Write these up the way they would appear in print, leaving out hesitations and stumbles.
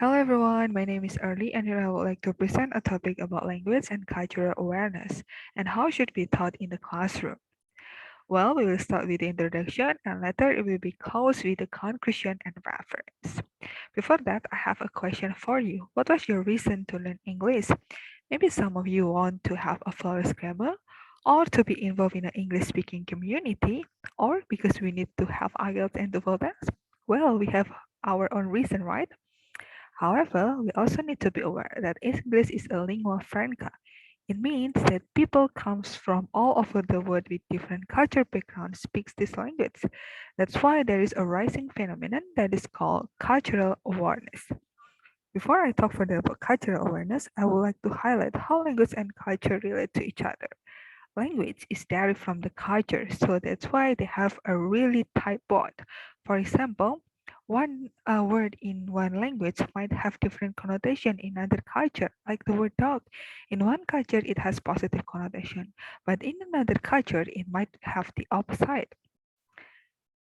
Hello everyone, my name is Early and here I would like to present a topic about language and cultural awareness and how it should be taught in the classroom. Well, we will start with the introduction and later it will be closed with the conclusion and reference. Before that, I have a question for you. What was your reason to learn English? Maybe some of you want to have a flawless grammar or to be involved in an English speaking community or because we need to have IELTS and TOEFL test. Well, we have our own reason, right? However, we also need to be aware that English is a lingua franca. It means that people comes from all over the world with different culture backgrounds speaks this language. That's why there is a rising phenomenon that is called cultural awareness. Before I talk further about cultural awareness, I would like to highlight how language and culture relate to each other. Language is derived from the culture, so that's why they have a really tight bond. For example, one word in one language might have different connotation in another culture, like the word dog. In one culture, it has positive connotation, but in another culture, it might have the opposite.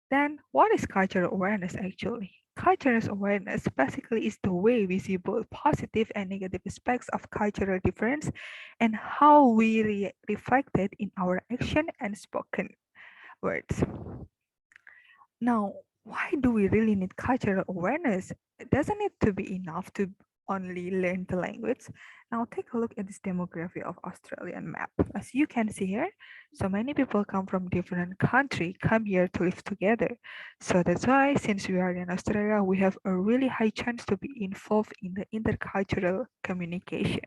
Then, what is cultural awareness actually? Cultural awareness basically is the way we see both positive and negative aspects of cultural difference and how we reflect it in our action and spoken words. Now, why do we really need cultural awareness? It doesn't need to be enough to only learn the language. Now, take a look at this demography of Australian map. As you can see here, so many people come from different country, come here to live together. So that's why, since we are in Australia, we have a really high chance to be involved in the intercultural communication.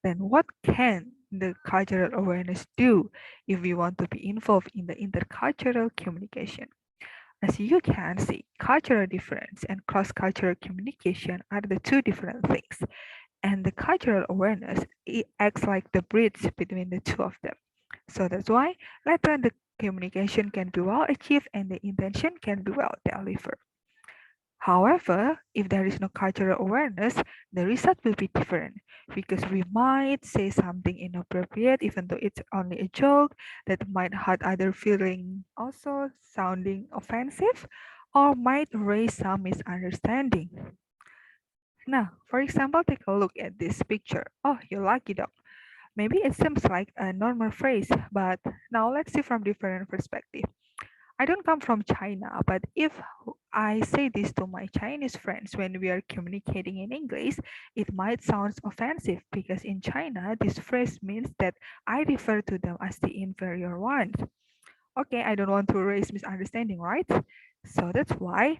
Then what can the cultural awareness do if we want to be involved in the intercultural communication? As you can see, cultural difference and cross-cultural communication are the two different things, and the cultural awareness it acts like the bridge between the two of them. So that's why later the communication can be well achieved and the intention can be well delivered. However, if there is no cultural awareness, the result will be different because we might say something inappropriate even though it's only a joke that might hurt other feeling also sounding offensive or might raise some misunderstanding. Now, for example, take a look at this picture. Oh, you lucky dog. Maybe it seems like a normal phrase, but now let's see from different perspective. I don't come from China, but if I say this to my Chinese friends when we are communicating in English, it might sound offensive because in China, this phrase means that I refer to them as the inferior ones. Okay, I don't want to raise misunderstanding, right? So that's why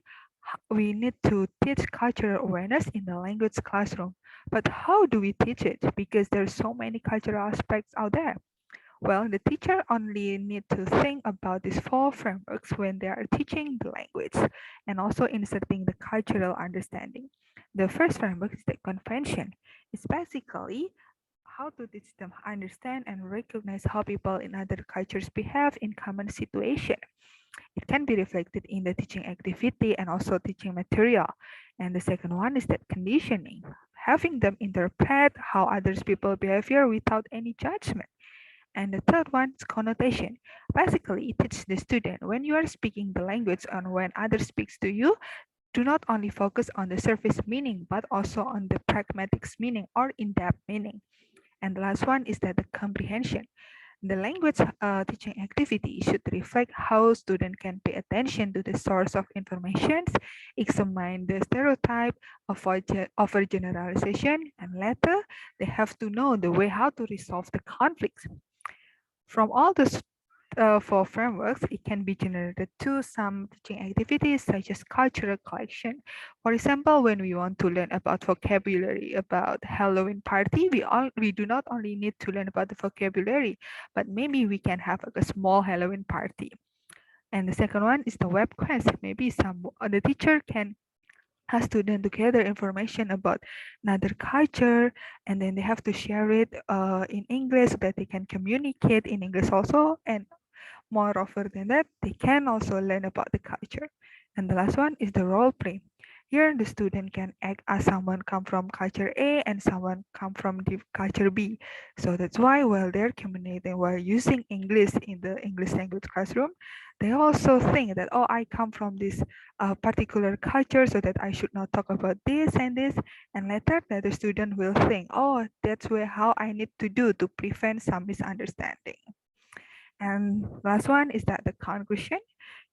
we need to teach cultural awareness in the language classroom. But how do we teach it? Because there's so many cultural aspects out there. Well, the teacher only need to think about these four frameworks when they are teaching the language and also inserting the cultural understanding. The first framework is the convention. It's basically how to teach them understand and recognize how people in other cultures behave in common situation. It can be reflected in the teaching activity and also teaching material. And the second one is that conditioning, having them interpret how others people behavior without any judgment. And the third one is connotation. Basically, it teaches the student when you are speaking the language and when others speaks to you, do not only focus on the surface meaning, but also on the pragmatic meaning or in-depth meaning. And the last one is that the comprehension. The language teaching activity should reflect how students can pay attention to the source of information, examine the stereotype, avoid overgeneralization, and later they have to know the way how to resolve the conflicts. From all the four frameworks, it can be generated to some teaching activities such as cultural collection. For example, when we want to learn about vocabulary about Halloween party, we do not only need to learn about the vocabulary, but maybe we can have like a small Halloween party. And the second one is the web quest. Maybe the teacher can has students to gather information about another culture and then they have to share it in English so that they can communicate in English also and moreover than that they can also learn about the culture. And the last one is the role play. Here, the student can act as someone come from culture A and someone come from the culture B. So that's why while they're communicating, while using English in the English language classroom, they also think that, oh, I come from this particular culture, so that I should not talk about this and this. And later, that the student will think, oh, that's where how I need to do to prevent some misunderstanding. And last one is that the conclusion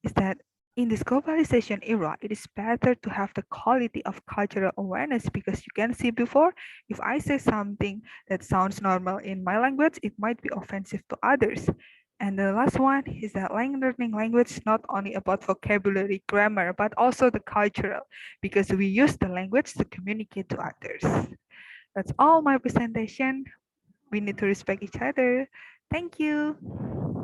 is that in this globalization era, it is better to have the quality of cultural awareness, because you can see before, if I say something that sounds normal in my language, it might be offensive to others. And the last one is that learning language is not only about vocabulary, grammar, but also the cultural, because we use the language to communicate to others. That's all my presentation. We need to respect each other. Thank you.